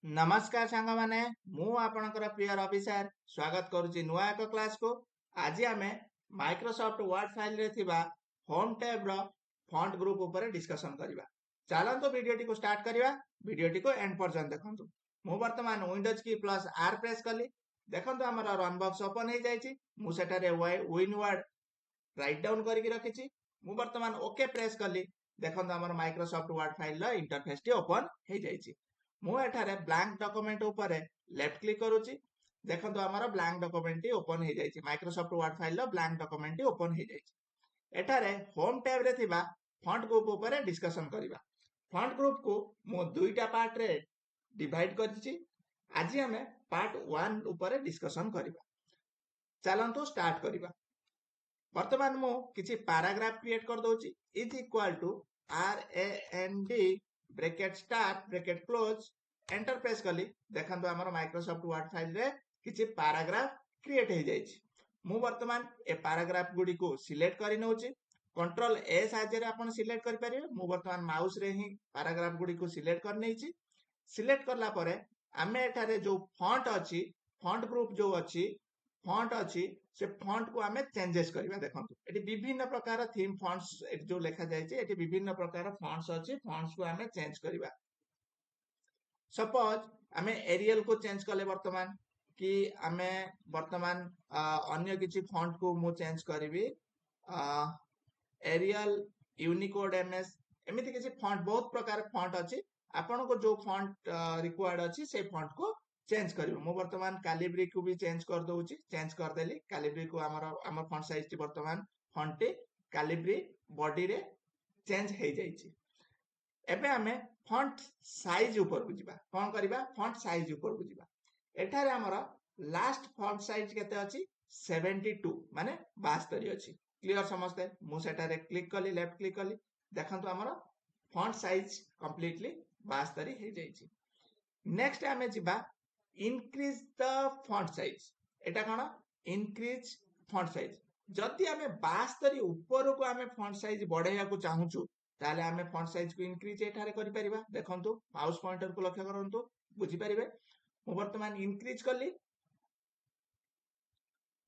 नमस्कार सांग माने मु आपणकर प्रिय रवि सर स्वागत करुच्ची नुआ एक क्लास को। आज आम माइक्रोसॉफ्ट वर्ड फाइल रे थिबा होम टैब रो फॉन्ट ग्रुप ऊपर डिस्कशन करबा। चलंतु वीडियोटी को स्टार्ट करबा। वीडियोटी को एंड पर्यंत देखंतु। मु वर्तमान विंडोज की प्लस आर प्रेस कली। देखंतु हमर रन बॉक्स ओपन हो जायछि। मु सेटारे विन वर्ड राइट डाउन करके रखिछि। मु वर्तमान ओके प्रेस कली। देखंतु हमर माइक्रोसॉफ्ट वर्ड फाइल रो इंटरफेस टी ओपन हो जायछि। मु एठारे ब्लैंक डॉक्यूमेंट ऊपर लेफ्ट क्लिक करूची। देखंतु हमर ब्लैंक डॉक्यूमेंट ओपन हो जायछि। माइक्रोसॉफ्ट वर्ड फाइल लो ब्लैंक डॉक्यूमेंट ओपन हो जायछि। एठारे होम टैब रे थिबा फॉन्ट ग्रुप ऊपर डिस्कशन करिबा। फॉन्ट ग्रुप को मु दुईटा पार्ट रे डिवाइड करछि। आज हमें पार्ट 1 ऊपर डिस्कशन करिबा। चलंतु स्टार्ट करिबा। वर्तमान मु किछि पैराग्राफ क्रिएट कर दोछि is equal to RAND bracket start bracket close enter press कली। देखंतु हमर माइक्रोसॉफ्ट वर्ड फाइल रे किछि पैराग्राफ क्रिएट हो जायछि। मु वर्तमान ए पैराग्राफ गुडी को सिलेक्ट करि नउछि। कंट्रोल ए साहाय्य रे आपण सिलेक्ट करि परिबे। मु वर्तमान माउस रे ही पैराग्राफ गुडी को सिलेक्ट कर नैछि। सिलेक्ट करला परे आमे एठारे जो फॉन्ट अछि फॉन्ट ग्रुप जो अछि फॉन्ट अछि से फॉन्ट को आमे चेंजेस करिबा। देखंतु एटी विभिन्न प्रकार थीम फॉन्ट्स एटी जो लेखा जायछि एटी विभिन्न प्रकार फॉन्ट्स अछि। फॉन्ट्स को आमे चेंज करिबा। सपोज आमे एरियल को चेंज कले वर्तमान कि आमे वर्तमान अन्य किछि फॉन्ट को मु चेंज करिवि। एरियल यूनिकोड एमएस एमिति किछि फॉन्ट बहुत प्रकार फॉन्ट अछि। आपण को जो फॉन्ट रिक्वायर्ड अछि से फॉन्ट को चेंज करिवो। मु वर्तमान कैलिब्री को भी चेंज कर दोउची। चेंज कर देली। कैलिब्री को हमर फॉन्ट साइज टी वर्तमान फॉन्ट टी कैलिब्री बॉडी रे चेंज हे जाईची। एबे हमें फॉन्ट साइज ऊपर को जिबा। कोन करिबा फॉन्ट साइज ऊपर को जिबा। एठारे हमर लास्ट फॉन्ट साइज केते अछि 72 माने 72 अछि। क्लियर समझते मु सेटारे क्लिक कली लेफ्ट क्लिक कली। देखंतु हमर फॉन्ट साइज कंप्लीटली 72 हे जाईची। नेक्स्ट हमें जिबा increase the font size. Etah cone increase font size. जदि हमें 72 ऊपर को हमें फॉन्ट साइज बढ़ाइया को चाहूचु ताले हमें फॉन्ट साइज को इंक्रीज एठारे करि परिबा। देखंतु माउस पॉइंटर को लक्ष्य करंतु बुझी परिबे। मु वर्तमान इंक्रीज कली।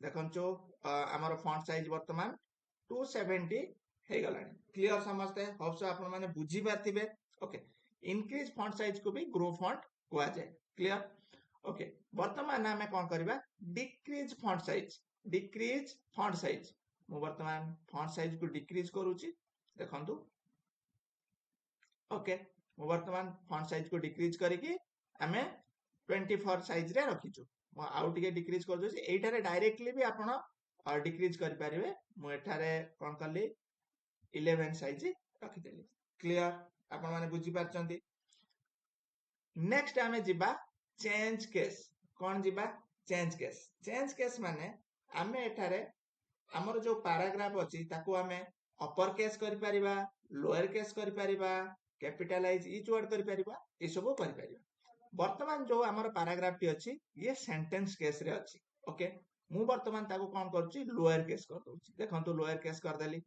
देखंतु हमर फॉन्ट साइज वर्तमान 270 हे गलानी। क्लियर समझते होप्स आपण माने बुझी पारथिबे। ओके इंक्रीज फॉन्ट साइज को भी ग्रो फॉन्ट कुआ जाय। क्लियर ओके वर्तमान हमें कोन करबा decrease font size. Decrease font size मु वर्तमान फॉन्ट साइज को डिक्रीज करूची। देखंतु ओके मु वर्तमान फॉन्ट साइज को डिक्रीज करिकि हमें 24 साइज रे रखिछु। मु आउ टिके डिक्रीज कर दोछि। एठारे डायरेक्टली भी आपण डिक्रीज करि परिबे। मु एठारे कोन करली 11 साइज रखि देली। क्लियर आपण माने बुझी पारचंती। नेक्स्ट हमें जिबा चेंज केस। कोन जिबा चेंज केस। चेंज केस माने हमें एठारे हमर जो पैराग्राफ अछि ताको हमें अपर केस करि परिबा, लोअर केस करि परिबा, कैपिटलाइज ईच वर्ड करि परिबा, ए सब करि परिबा। वर्तमान जो हमर पैराग्राफ टी अछि ये सेंटेंस केस रे अछि। ओके मु वर्तमान ताको कोन करछि लोअर केस कर दोछि। देखंतु लोअर केस कर देली।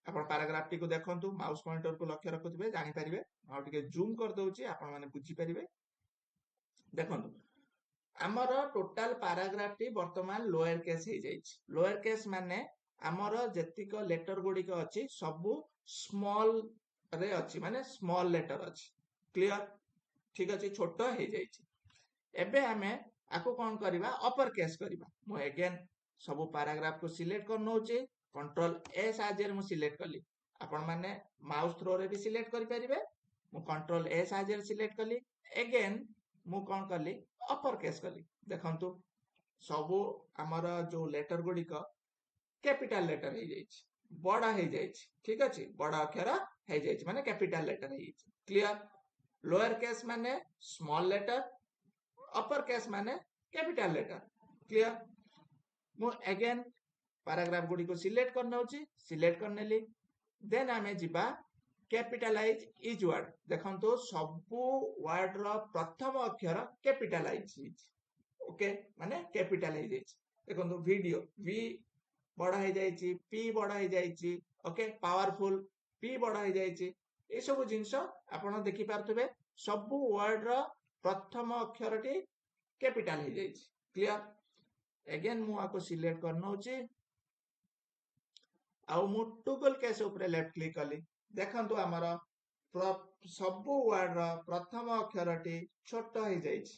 आपण पैराग्राफ टी को देखंतु माउस पॉइंटर को लक्ष्य रखुथिबे जानि परिबे। आ टिके जूम कर दोछि आपण माने बुझी परिबे। देखंतु हमर टोटल पैराग्राफ टी वर्तमान लोअर केस हे जाइछि। लोअर केस माने हमर जेतिक लेटर गुडी को अछि सब स्मॉल रे अछि माने स्मॉल लेटर अछि। क्लियर ठीक अछि छोटो हे जाइछि। एबे हमें आको कोन करिबा अपर केस करिबा। मु अगेन सब पैराग्राफ को सिलेक्ट कर नउछि। कंट्रोल ए साहाय्य मु सिलेक्ट कली। आपण माने माउस थ्रो रे भी सिलेक्ट करि परिबे। मु कंट्रोल ए साहाय्य सिलेक्ट कली। अगेन मु कोन कली अपर केस कली। देखंतु सब हमर जो लेटर गुडी को कैपिटल लेटर हे जाइछि। बड़ा हे जाइछि। ठीक अछि बड़ा अक्षर हे जाइछि माने कैपिटल लेटर हे जाइछि। क्लियर लोअर केस माने स्मॉल लेटर, अपर केस माने कैपिटल लेटर। क्लियर मु अगेन पैराग्राफ गुडी को सिलेक्ट कर नउछि। सिलेक्ट कर नेली। देन हमें जिबा कैपिटलाइज ईच वर्ड। देखंतु सब वर्ड रो प्रथम अक्षर कैपिटलाइज हिच। ओके माने कैपिटलाइज हिच। देखंतु वीडियो वी बड़ा हे जाइछि, पी बड़ा हे जाइछि। ओके पावरफुल पी बड़ा हे जाइछि। ए सब जिंस आपण देखि पारथबे सब वर्ड रो प्रथम अक्षरटी कैपिटल हो जाइए क्लियर अगेन मु आपको सिलेक्ट करनौची आउ मु टुगल केस ऊपर लेफ्ट क्लिक कली देखंतु हमर सब वर्ड रो प्रथम अक्षरटी छोट हो जाइए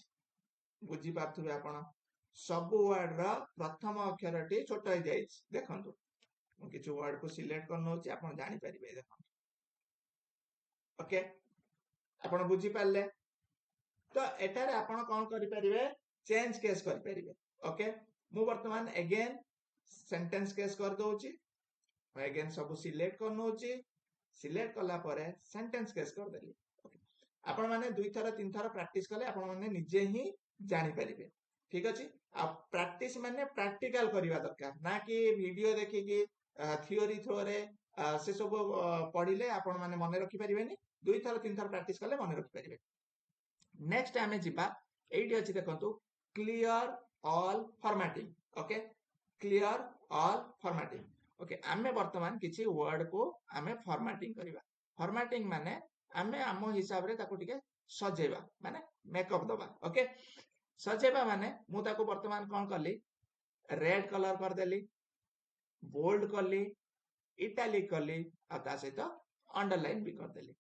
बुझी पाथुबे आपण सब वर्ड रो प्रथम अक्षरटी छोट हो जाइए देखंतु मु किछु वर्ड को सिलेक्ट करनौची आपण जानि परिबे देखंतु ओके आपण बुझी पाले तो एटारे आपण कोन करि परिबे चेंज केस करि परिबे ओके मु वर्तमान अगेन सेंटेंस केस कर दोची अगेन सब सिलेक्ट करनौची सिलेक्ट कला परे सेंटेंस केस कर देली ओके आपण माने दुई थर तीन थर प्रैक्टिस कले आपण माने निजे ही जानि परिबे ठीक अछि आ प्रैक्टिस माने प्रैक्टिकल करिवा दरकार ना कि वीडियो देखि कि थियोरी थ्रोरे से सब पढिले आपण माने मने रखि परिबेनी दुई थर तीन थर प्रैक्टिस कले मने रखि परिबे नेक्स्ट आमे जिबा एठी अछि देखंतु clear all formatting okay clear all formatting okay आमे वर्तमान किछि वर्ड को आमे फॉर्मेटिंग करिबा फॉर्मेटिंग माने आमे आमो हिसाब रे ताको टिके सजेबा माने मेकअप दबा ओके सजेबा माने मु ताको वर्तमान कोन करली रेड कलर कर देली बोल्ड करली इटैलिक करली आ ता सहित अंडरलाइन भी कर देली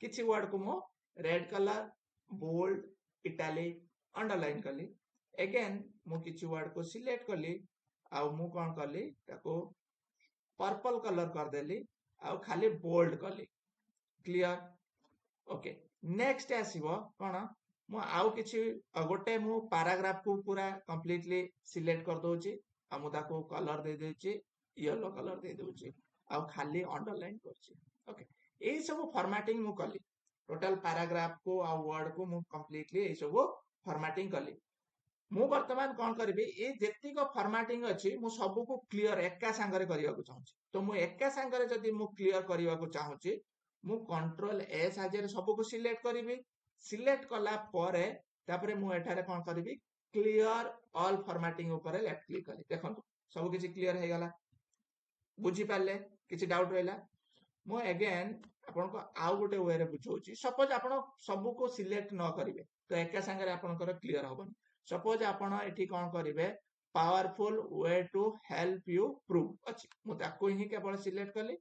किछि वर्ड को मु red colour bold italic underline करली अगेन मु किछि वर्ड को सिलेक्ट करली आ मु कोन करली ताको पर्पल कलर कर देली आ खाली बोल्ड करली क्लियर ओके नेक्स्ट आसीबो कोन मु आउ किछि गोटे मु पैराग्राफ को पूरा कंप्लीटली सिलेक्ट कर दोची आ मु ताको कलर दे देची येलो कलर दे दोची आ खाली अंडरलाइन करची ओके एई सब फॉर्मेटिंग मु करली टोटल पैराग्राफ को आ वर्ड को मु कंप्लीटली एई सब फॉर्मेटिंग करली मु वर्तमान कोन करबी ए जेति को फॉर्मेटिंग अछि मु सब को क्लियर एका संगरे करिया को चाहूची तो मु एका संगरे जदी मु क्लियर करिया को चाहूची मु कंट्रोल ए साहाय्य सब को सिलेक्ट करबी सिलेक्ट कला परे तापरे मु एठारे कोन करबी क्लियर ऑल फॉर्मेटिंग ऊपर लेफ्ट क्लिक करी देखंतु सब किछि क्लियर हे गला बुझी पाले किछि डाउट रहला मु अगेन आपन को आउ गोटे वे रे बुझौची सपोज आपन सब को सिलेक्ट न करिवे तो एका संगरे आपन कर क्लियर होबन सपोज आपन एठी कोन करिवे powerful way to help you prove अछि मु ताको ही केवल सिलेक्ट करली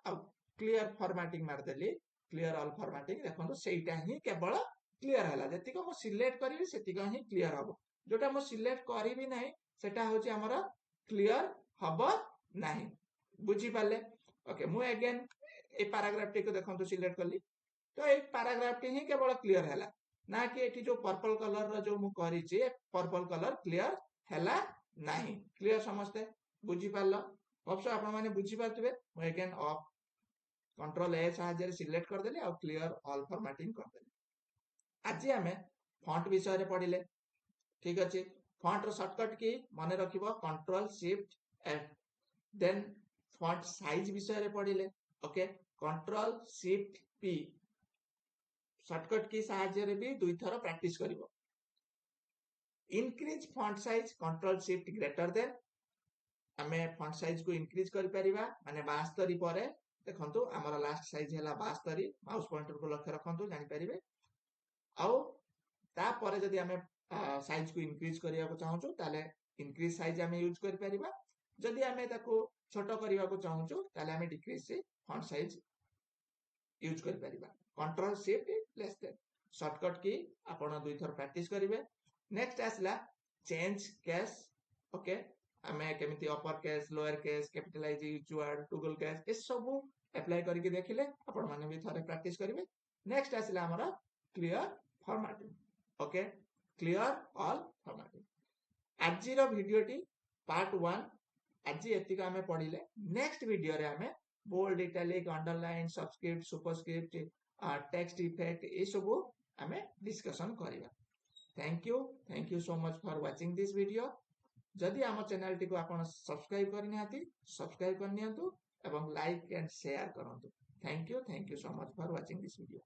आ क्लियर फॉर्मेटिंग मार देली क्लियर ऑल फॉर्मेटिंग देखंतु सेटा ही केवल क्लियर हला जति को मु सिलेक्ट करिवे सेति को ही क्लियर हबो जोटा मु सिलेक्ट करिवि नाही सेटा होची हमरा क्लियर हबो नाही बुझी पाले ओके मु अगेन ए पैराग्राफ टी को देखंतु सिलेक्ट करली तो ए पैराग्राफ टी ही केवल क्लियर हला ना कि एठी जो पर्पल कलर रो जो मु करी छी पर्पल कलर क्लियर हला नाही क्लियर समझते बुझी पालो ऑप्शन आपण माने बुझी पातबे मु अगेन ऑफ कंट्रोल ए साहाय्य सिलेक्ट कर देली और क्लियर ऑल फॉर्मेटिंग कर देली आज हमें फॉन्ट विषय रे पढिले ठीक अछि फॉन्ट रो शॉर्टकट की माने रखिबो control shift F then font size विषय रे पढिले okay control shift P shortcut की साहाय्य रे भी दुई थरो प्रैक्टिस करिवो increase font size control shift greater than हमें फॉन्ट साइज को इंक्रीज करि परिबा माने 72 परे देखंतु हमर लास्ट साइज हैला 72 माउस पॉइंटर को लक्ष्य रखंतु जानि परिबे आउ ता परे जदी हमें साइज को इंक्रीज करिया को चाहूचो ताले इंक्रीज साइज हमें यूज करि परिबा जदी हमें ताको छोटो करिया को चाहूचो ताले हमें डिक्रीज से फॉन्ट साइज यूज करि परिबा control shift less than shortcut की आपण दुई थर प्रैक्टिस करिवे नेक्स्ट आसला चेंज केस ओके हमें केमिति upper case lower case capitalize use word toggle case ए सब अप्लाई करके देखिले आपण माने भी थरे प्रैक्टिस करिवे नेक्स्ट आसला हमरा clear formatting okay clear all formatting आज रो वीडियो टी पार्ट 1 आज एतिक हमें पढिले नेक्स्ट वीडियो रे हमें bold italic underline subscript superscript text effect ए सब हमें डिस्कशन करिवा thank you so much for watching this video जदि आम चैनल टी को आपण सब्सक्राइब करनी हाती सब्सक्राइब करनियंतु एवं लाइक एंड शेयर करंतु thank you so much for watching this video